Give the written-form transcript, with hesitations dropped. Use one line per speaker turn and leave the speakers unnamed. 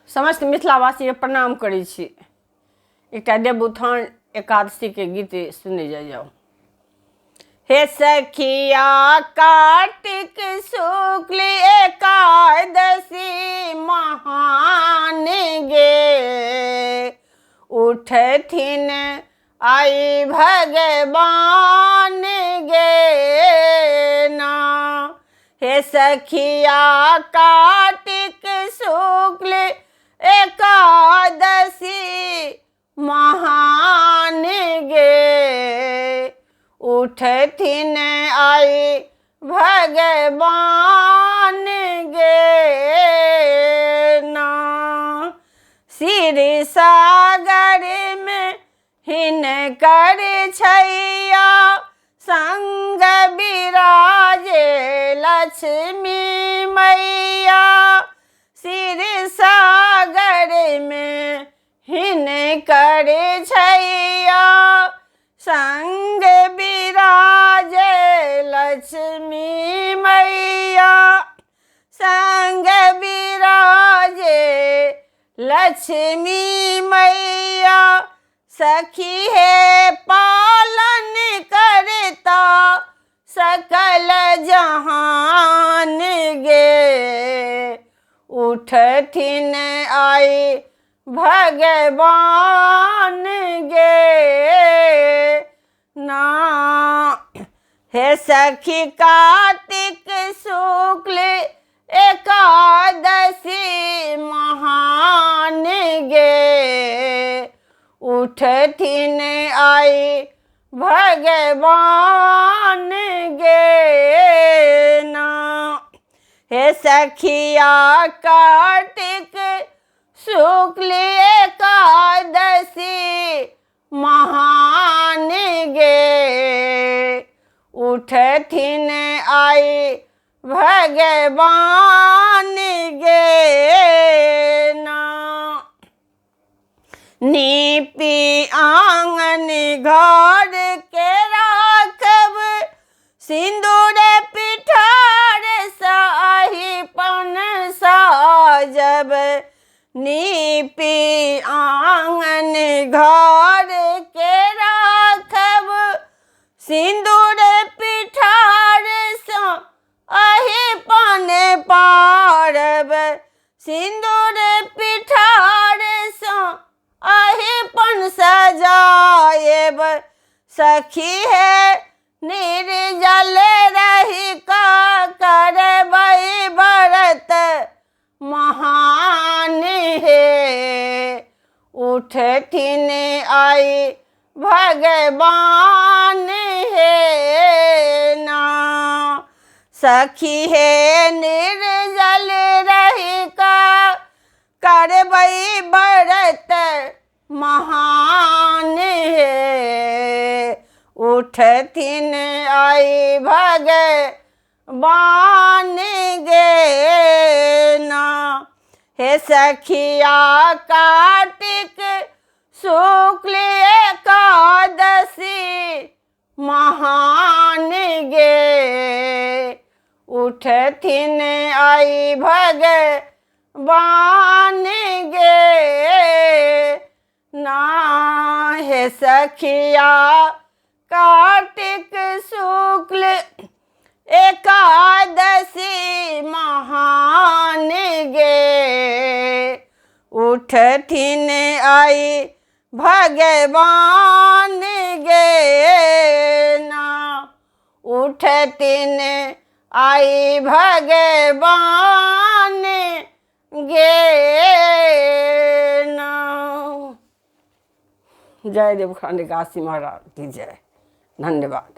समस्त मिथिलावासी प्रणाम करै छी। एकटा देवउत्थान एकादशी के गीत सुने जाओ। हे सखिया कार्तिक शुक्ल एकादशी महान गे, उठथिन आई भगवान गे ना। हे सखिया कार्तिक शुक्ल एकादशी महान गे, उठथिन आई भगवान गे ना। क्षीर सागर में हिनकर छैया, संग बिराजे लक्ष्मी मैया। क्षीर सागर में हिनकर छैया, संग बिराजे लक्ष्मी मैया। संग बिराजे लक्ष्मी मैया, सखी है पालन करता सकल जहान गे, उठथिन आई भगवान गे ना। हे सखी कार्तिक शुक्ल एकादशी महान गे, उठथिन आई भगवान गे ना। हे सखिया कार्तिक शुक्ल एकादशी महान गे, उठथिन आई भगवान गे ना। नीपी आंगन घर के राखब, सिंदूर पिठार साही पन साजब। नीपी आंगन घर के राखब, सिंदूर पिठार साही पन पारब। सिंदूर पिठार साही पन सजाएब, सखी है निर्जल रही का करबै व्रत महान है, उठथिन आई भगवान है ना। सखी है निर्जल रही का करबै व्रत महान है, उठथिन आई भगवान गे ना। हे सखिया कार्तिक शुक्ल एकादशी महान गे, उठथिन आई भगवान गे ना। हे सखिया कार्तिक शुक्ल एकादशी महान गे, उठथिन आई भगवान गे ना। उठथिन आई भगवान गे ना। जय देव एकादशी महाराज की जय। धन्यवाद।